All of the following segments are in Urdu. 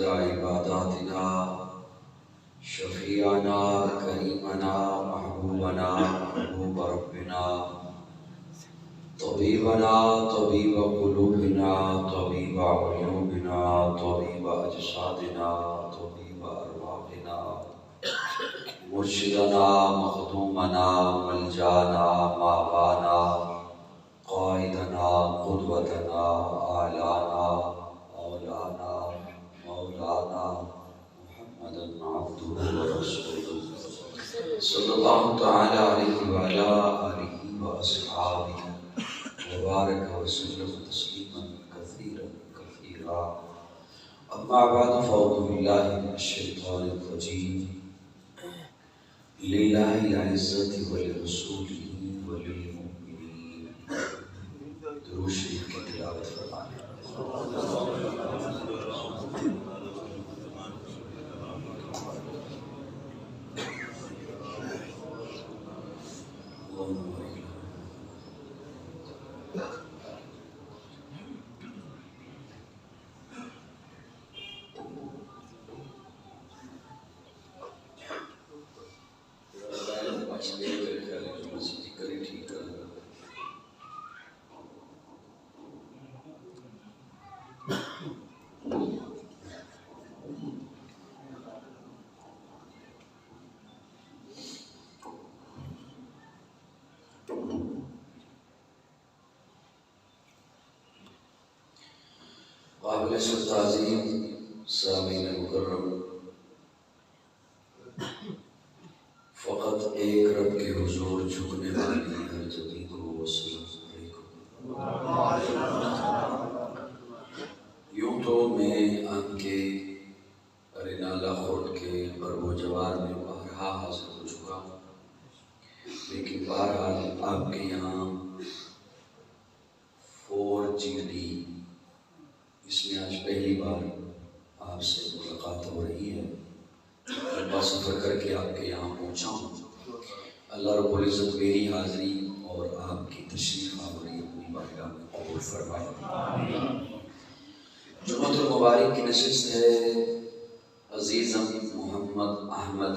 سيد عباداتنا شفيعنا كريمنا محبوبنا محبوب ربنا طبيبنا طبيب قلوبنا طبيب عيوبنا طبيب أجسادنا طبيب أرواحنا مرشدنا مخدومنا ملجانا ماوانا قائدنا قدوتنا آلانا مولانا محمد عبده ورسوله صلى الله تعالى عليه وعلى آله وأصحابه وبارك وسلم تسليما كثيرا كثيرا. أما بعد فأعوذ بالله من الشيطان الرجيم. لله العزة ولرسوله وللمؤمنين. درود شریف کی تلاوت فرمائیں. قابل تعظیم سامعین مکرم، فقط ایک رب کے حضور جھکنے والی ہر جدید کو السلام علیکم. یوں تو میں ان کے ارینالہ خورد کے برب و جوار میں بارہا حاضر ہو چکا ہوں، لیکن بہرحال آپ کے یہاں 4GD اس میں آج پہلی بار آپ سے ملاقات ہو رہی ہے. لمبا سفر کر کے آپ کے یہاں پہنچا ہوں. اللہ رب العزت میری حاضری اور آپ کی تشریف آوری اپنی بارگاہ میں قبول فرمائے. جمعۃ المبارک کی نشست ہے عزیزم محمد احمد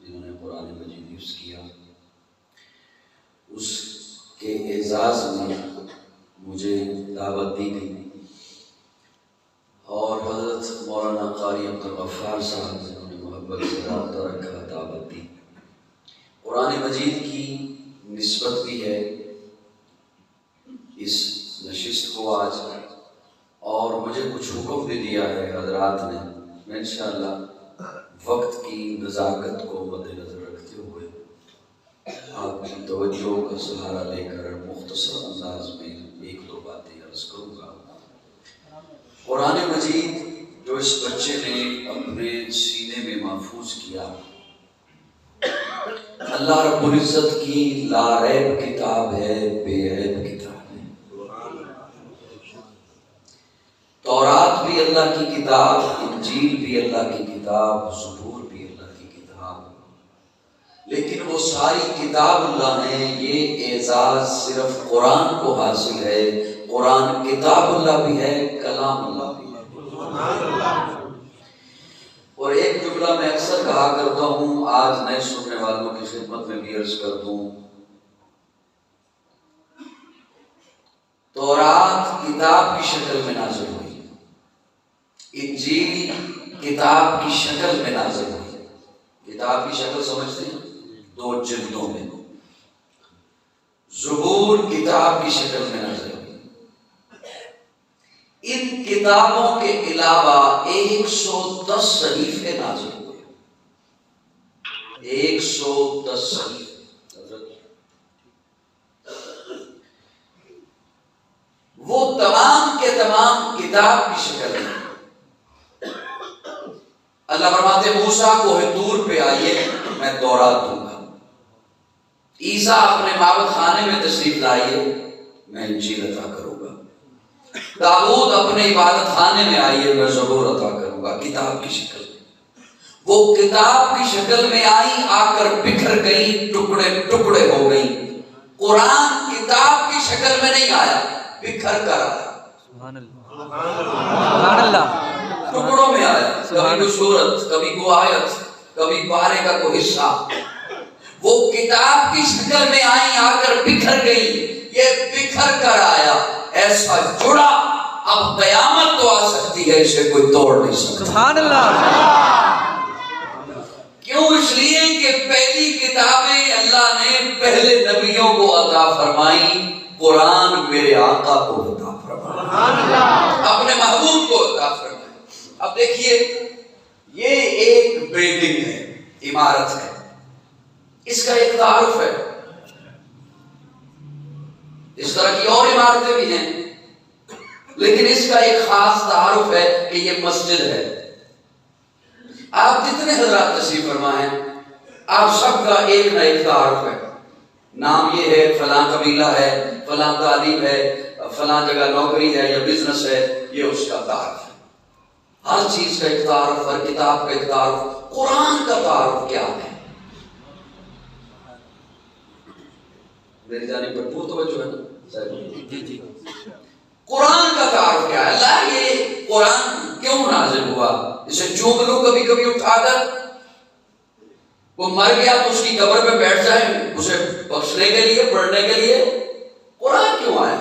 جنہوں نے قرآن مجید حفظ کیا. اس کے اعزاز میں مجھے دعوت دی گئی اور حضرت مولانا قاری عبدالغفار صاحب جنہوں نے محبت سے رابطہ رکھا دعوت دی. قرآن مجید کی نسبت بھی ہے اس نشست کو آج، اور مجھے کچھ حکم بھی دیا ہے حضرات نے. میں انشاءاللہ وقت کی نزاکت کو مد نظر رکھتے ہوئے آپ کی توجہ کا سہارا لے کر مختصر انداز میں ایک دو باتیں عرض کروں گا. قرآن مجید جو اس بچے نے اپنے سینے میں محفوظ کیا، اللہ رب العزت کی لا ریب کتاب ہے، بے عیب کتاب ہے. تورات بھی اللہ کی کتاب، انجیل بھی اللہ کی کتاب، زبور بھی اللہ کی کتاب، لیکن وہ ساری کتاب اللہ نے یہ اعزاز صرف قرآن کو حاصل ہے. قرآن کتاب اللہ بھی ہے، کلام اللہ بھی ہے. اور ایک جملہ میں اکثر کہا کرتا ہوں، آج نئے سننے والوں کی خدمت میں بھی عرض کر دوں. تورات کتاب کی شکل میں نازل ہوئی، انجیل کتاب کی شکل میں نازل ہوئی. کتاب کی شکل سمجھتے ہیں؟ 2 جلدوں میں. زبور کتاب کی شکل میں نازل ہوئی. ان کتابوں کے علاوہ 110 صحیفے نازل ہوئے. 110 صحیفے. وہ تمام کے تمام کتاب کی شکل میں. اللہ فرماتے موسیٰ کوہ طور پہ آئیے، میں تورات دوں گا. عیسیٰ اپنے معبد خانے میں تشریف لائیے، میں انجیل عطا کروں گا. داؤد اپنے عبادت خانے میں آئیے، میں زبور عطا کروں گا. کتاب کی شکل میں. وہ کتاب کی شکل میں آئی، آ کر بکھر گئی، ٹکڑے ٹکڑے ہو گئی. قرآن کتاب کی شکل میں نہیں آیا، بکھر کر آیا. سبحان اللہ. ٹکڑوں میں آیا، کبھی کوئی صورت، کبھی کوئی آیت، کبھی پارے کا کوئی حصہ، وہ کتاب کی شکل میں آئی، آ کر بکھر گئی، یہ بکھر کر آیا، ایسا جڑا، اب قیامت تو آ سکتی ہے، اسے کوئی توڑ نہیں سکتا۔ سبحان اللہ۔ کیوں؟ اس لیے کہ پہلی کتابیں اللہ نے پہلے نبیوں کو عطا فرمائی، قرآن میرے آقا کو عطا فرمایا، اپنے محبوب کو عطا فرمایا۔ اب دیکھیے، یہ ایک بلڈنگ ہے، عمارت ہے، اس کا ایک تعارف ہے، اس طرح کی اور عمارتیں بھی ہیں، لیکن اس کا ایک خاص تعارف ہے کہ یہ مسجد ہے۔ آپ جتنے حضرات تشریف فرما ہیں، آپ سب کا ایک نہ ایک تعارف ہے، نام یہ ہے، فلاں قبیلہ ہے، فلاں تعلیم ہے، فلاں جگہ نوکری ہے یا بزنس ہے، یہ اس کا تعارف ہے۔ ہر چیز کا ایک تعارف، ہر کتاب کا ایک تعارف۔ قرآن کا تعارف کیا ہے؟ میری جانب پر پور توجہ ہے نا؟ جی۔ قرآن کا تعارف کیا ہے؟ اللہ یہ قرآن کیوں نازل ہوا؟ اسے چوم لو کبھی کبھی اٹھا کر، وہ مر گیا تو اس کی قبر پہ بیٹھ جائیں اسے بخشنے کے لیے، پڑھنے کے لیے؟ قرآن کیوں آیا؟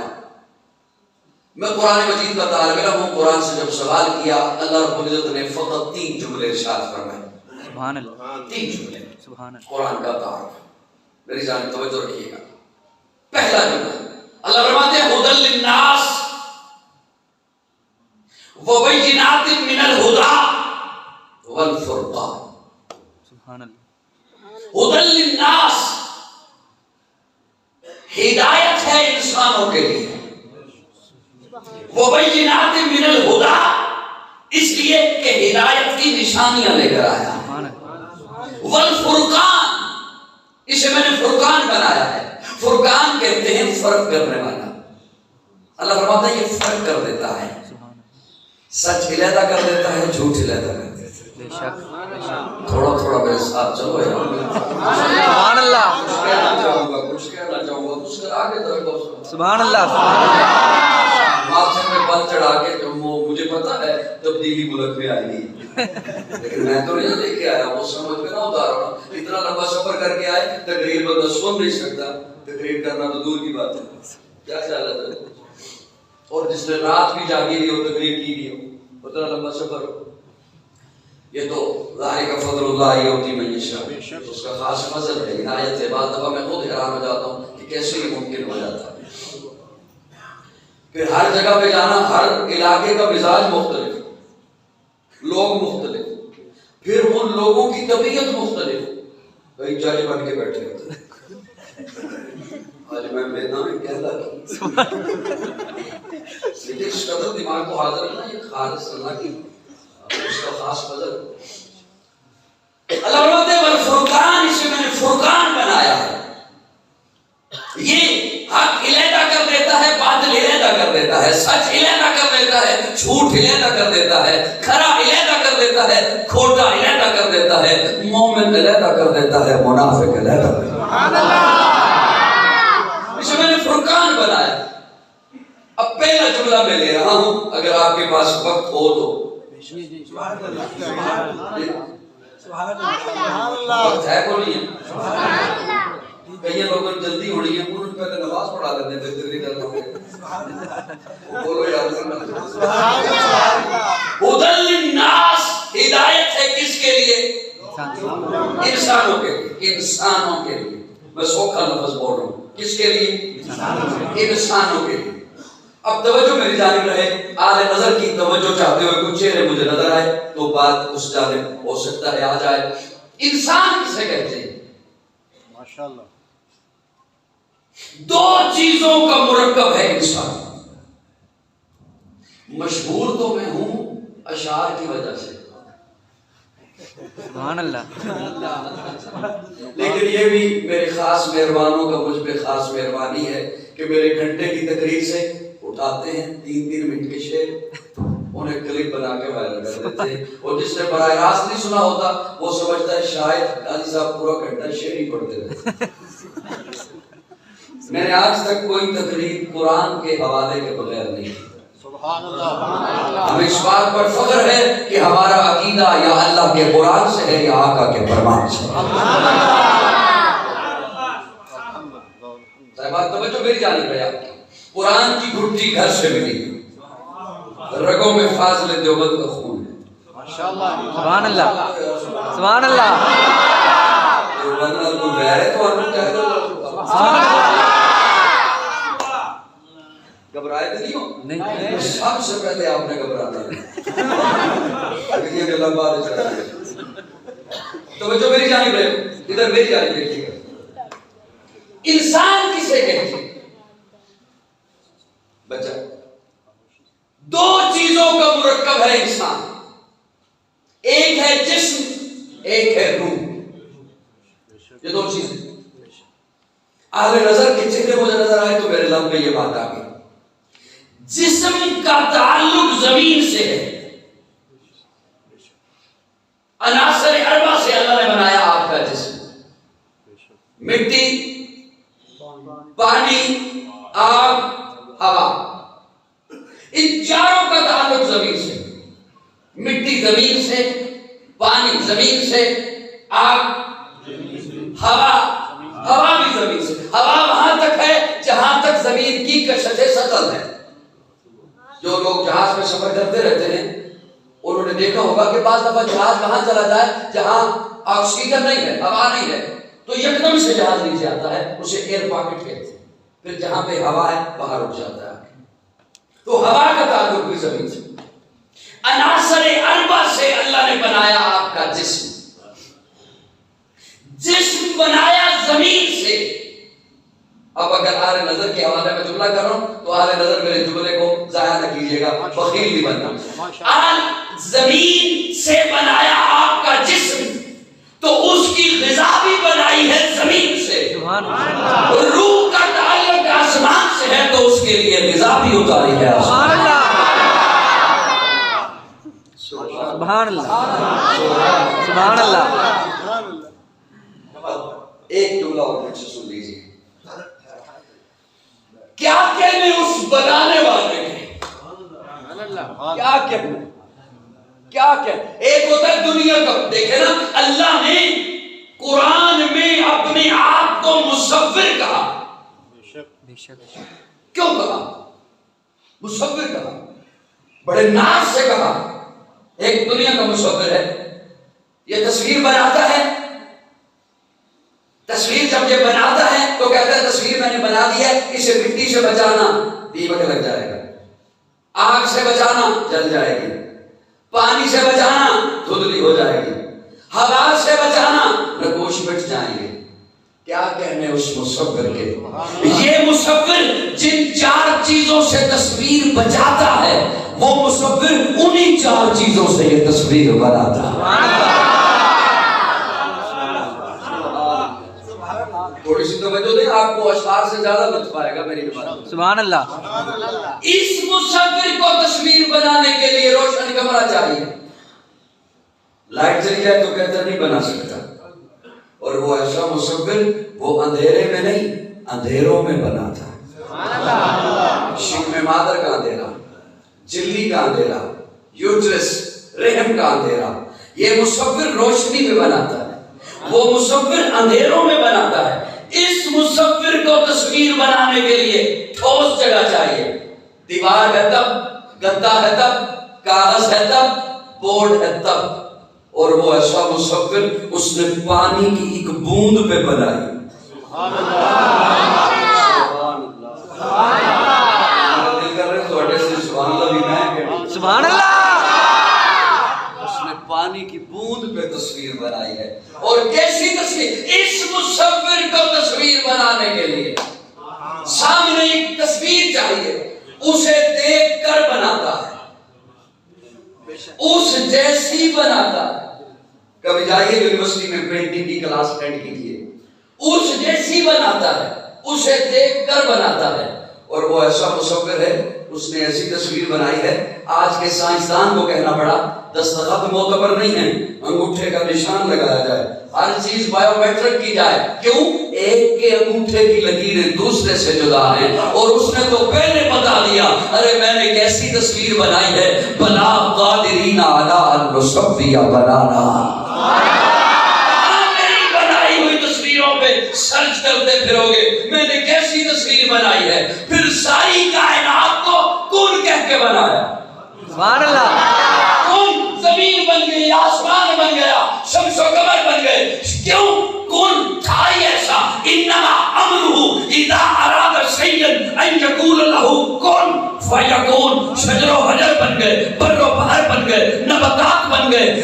میں قرآن مجید کا طالب علم ہوں، قرآن سے جب سوال کیا، اللہ رب العزت نے فقط 3 جملے ارشاد فرمائے۔ سبحان اللہ۔ 3 جملے سبحان اللہ۔ قرآن کا تعارف، میری جانب توجہ رکھیے گا۔ پہلا جملہ اللہ فرماتے ہیں ہدی للناس وبینات من الہدی والفرقان۔ سبحان اللہ۔ ہدی للناس، ہدایت ہے انسانوں کے لیے، وبینات من الہدی، اس لیے کہ ہدایت کی نشانیاں لے کر آیا، والفرقان، اسے میں نے فرقان بنایا ہے۔ فرقان کہتے ہیں فرق کرنے والا۔ اللہ فرماتا ہے یہ فرق کر دیتا ہے، سچ علیحدہ کر دیتا ہے، جھوٹ علیحدہ کر دیتا ہے۔ بے شک۔ تھوڑا تھوڑا میرے ساتھ چلو یار۔ سبحان اللہ۔ کچھ کہنا چاہوں گا، کچھ کہنا چاہوں گا، کچھ کر آگے درگو۔ سبحان اللہ۔ سبحان اللہ۔ ماتھے میں بل چڑھا کے مجھے پتا ہے تبدیلی ملک میں آئی نہیں، لیکن میں تو نہیں لے کے آیا، وہ سمجھ میں نہ اتار رہا ہوں۔ اتنا لمبا سفر کر کے آئے، تقریر بندہ سن نہیں سکتا، تقریر کرنا تو دور کی بات ہے، کیا خیال ہے؟ اور جس نے رات بھی جاگی بھی ہو، تقریر کی بھی ہو، اتنا لمبا سفر ہو، یہ تو ذالک فضل اللہ یؤتی من یشاء، اس کا خاص فضل ہے، عنایت ہے۔ بعض دفعہ میں خود حیران ہو جاتا ہوں کہ کیسے یہ ممکن ہو جاتا ہے۔ پھر ہر جگہ پہ جانا، ہر علاقے کا مزاج مختلف، لوگ مختلف، پھر ان لوگوں کی طبیعت مختلف، کئی جج بن کے بیٹھے ہوتے ہیں۔ آج میں بیدنا میں کہہ رہا لیکن اس قدر دماغ کو حاضر رکھنا، یہ خالص اللہ کی اس کا خاص فضل۔ اللہ فرماتے ہیں والفرقان، اسے میں نے فرقان بنایا ہے، یہ حق علیحدہ کر دیتا ہے، باطل علیحدہ کر دیتا ہے، سچ علیحدہ کر دیتا ہے، جھوٹ علیحدہ کر دیتا ہے، کھرا علیحدہ کر دیتا ہے، کھوٹا علیحدہ کر دیتا ہے، مومن علیحدہ کر دیتا ہے، منافق علیحدہ کر دیتا ہے۔ اسے میں نے فرقان بنایا۔ اب پہلا جملہ میں لے رہا ہوں، اگر آپ کے پاس وقت ہو تو۔ وقت ہے کو نہیں ہے؟ کئی لوگوں جلدی ہو رہی ہے، انہوں نے پہلے نماز پڑھا لیتے ہیں، پھر تقریر کرنا ہوگا۔ بولو یاد کرنا۔ ہدی للناس، ہدایت ہے کس کے لیے؟ انسانوں کے لیے، انسانوں کے لیے۔ میں سوکھا لفظ بول رہا ہوں، کس کے لیے؟ انسانوں کے لیے۔ اب توجہ میری جانب رہے، اعلی نظر کی توجہ چاہتے ہوئے کچھ چہرے مجھے نظر آئے تو بات اس جانب ہو سکتا ہے آ جائے۔ انسان کسے کہتے ہیں؟ ماشاءاللہ۔ 2 چیزوں کا مرکب ہے انسان۔ مشہور تو میں ہوں اشعار کی وجہ سے، سبحان اللہ۔ لیکن یہ بھی میرے خاص مہربانوں کا مجھ پہ خاص مہربانی ہے کہ میرے گھنٹے کی تقریر سے اٹھاتے ہیں 3 منٹ کے شعر، انہیں کلپ بنا کے وائرل کر دیتے ہیں، اور جس نے براہ راست نہیں سنا ہوتا وہ سمجھتا ہے شاید قاضی صاحب پورا گھنٹہ شعر ہی پڑھتے رہتے۔ میں نے آج تک کوئی تقریر قرآن کے حوالے کے بغیر نہیں کی۔ ہمیں اس بات پر فخر ہے کہ ہمارا عقیدہ یا اللہ کے قرآن سے ہے یا آقا کے فرمان سے ہے۔ صاحبات توجہ میری جانب ہے، آپ کی قرآن کی گھٹی گھر سے ملی، رگوں میں فاضل دیوبند کا خون ہے۔ سبحان اللہ، سبحان اللہ، دیوبند کا کوئی غیر ہے تو ہم کہہ دو گھبرائے تو نہیں ہو؟ نہیں، سب سے پہلے آپ نے گھبرانا ہے۔ یہ لمبا توجہ میری جانب ہے، ادھر میری جانب دیکھیے گا۔ انسان کسے کہتے ہیں؟ بچہ دو چیزوں کا مرکب ہے انسان، ایک ہے جسم، ایک ہے روح۔ یہ دو چیزیں اہل نظر کے چہرے مجھے نظر آئے تو میرے لب میں یہ بات آ گئی۔ جسم کا تعلق زمین سے ہے، عناصر اربع سے اللہ نے بنایا آپ کا جسم، مٹی، پانی، آگ، ہوا، ان چاروں کا تعلق زمین سے، مٹی زمین سے، پانی زمین سے، آگ، ہوا بھی زمین سے۔ ہوا وہاں تک ہے جہاں تک زمین کی کشش سطل ہے۔ جو لوگ جہاز میں سفر کرتے رہتے ہیں انہوں نے دیکھا ہوگا کہ بعض دفعہ جہاز وہاں چلا جائے جہاں آکسیجن نہیں ہے، ہوا نہیں ہے، تو یکدم سے جہاز نیچے آتا ہے، اسے ایئر پاکٹ کہتے ہیں۔ پھر جہاں پہ ہوا ہے باہر اٹھ جاتا ہے۔ تو ہوا کا تعلق بھی زمین سے۔ عناصر اربع سے اللہ نے بنایا آپ کا جسم، جسم بنایا زمین سے۔ اب اگر اہل نظر کے حوالے میں جملہ کر رہا ہوں تو اہل نظر میرے جملے کو ضائع نہ کیجیے گا، بخیل نہیں بننا۔ زمین سے بنایا آپ کا جسم تو اس کی غذا بھی بنائی ہے زمین سے۔ روح کا تعلق آسمان سے ہے تو اس کے لیے غذا بھی اتاری ہے آسمان۔ سبحان اللہ، سبحان اللہ۔ ایک جملہ اور مجھ سے سن لیجیے، کیا کہنے اس بنانے والے کے، کیا کہنے، کیا کہنے۔ ایک ہوتا ہے دنیا کا، دیکھیں نا اللہ نے قرآن میں اپنے آپ کو مصور کہا۔ کیوں کہا مصور کہا؟ بڑے ناز سے کہا۔ ایک دنیا کا مصور ہے، یہ تصویر بناتا ہے، تصویر جب یہ بناتا ہے تو کہتا ہے تصویر میں نے بنا دی ہے، اسے مٹی سے بچانا دیمک لگ جائے گا، آگ سے بچانا جل جائے گی، پانی سے بچانا دھندلی ہو جائے گی، ہوا سے بچانا نگوش مٹ جائیں گے۔ کیا کہنے اس مصور کے، یہ مصور جن چار چیزوں سے تصویر بچاتا ہے وہ مصور انہی چار چیزوں سے یہ تصویر بناتا ہے۔ تھوڑی سی توجہ دیں، آپ کو اشعار سے زیادہ لطف آئے گا میری بات۔ سبحان اللہ۔ اس مصور کو تصویر بنانے کے لیے روشن کمرہ چاہیے، لائٹ چلی جائے تو کہتا نہیں بنا سکتا۔ اور وہ ایسا مصور وہ اندھیرے میں نہیں اندھیروں میں بناتا ہے۔ شکم مادر کا اندھیرا، جلی کا اندھیرا، یوٹرس رحم کا اندھیرا، یہ مصور روشنی میں بناتا ہے، وہ مصور اندھیروں میں بناتا ہے۔ اس مصور کو تصویر بنانے کے لیے ٹھوس جگہ چاہیے، دیوار ہے تب، گدا ہے تب، کاغذ ہے تب، بورڈ ہے تب۔ اور وہ ایسا مصور اس نے پانی کی ایک بوند پہ بنائی۔ سبحان اللہ، دل کر رہے تھوڑے سے سبحان اللہ بھی میں، سبحان اللہ۔ اس نے پانی کی بوند پہ تصویر بنائی ہے۔ اور کیسی تصویر؟ اس مصور کو تصویر بنانے کے لیے سامنے ایک تصویر چاہیے، اسے دیکھ کر بناتا ہے، اس جیسی بناتا ہے۔ کبھی جائیے یونیورسٹی میں پینٹنگ کی کلاس اٹینڈ کیجیے، اس جیسی بناتا ہے، اسے دیکھ کر بناتا ہے۔ اور وہ ایسا مصور ہے، اس نے ایسی تصویر بنائی ہے، آج کے سائنسدان کو کہنا پڑا دستخط معتبر نہیں ہے، انگوٹھے کا نشان لگایا جائے، ہر چیز بایو میٹرک کی جائے. کیوں؟ ایک کے انگوٹھے کی لکیریں دوسرے سے جدا ہیں، اور اس نے تو پہلے بتا دیا ارے میں نے کیسی تصویر بنائی ہے، بلا قادرین علی ان نصوی بنانا. میری بنائی ہوئی تصویروں پہ سرچ کرتے پھرو گے میں نے کیسی تصویر بنائی ہے. پھر ساری کائنات کو کون کہہ کے بنایا؟ سبحان اللہ. کون زمین بن گئی، آسمان بن گیا، شمس و قمر بن گئے. کیوں؟ کون تھا ہی ایسا. انما امرہ اذا اراد شیئا ان یقول لہ کن فیکون. شجر و حجر بن گئے، بر و بحر بن گئے، نباتات بن گئے.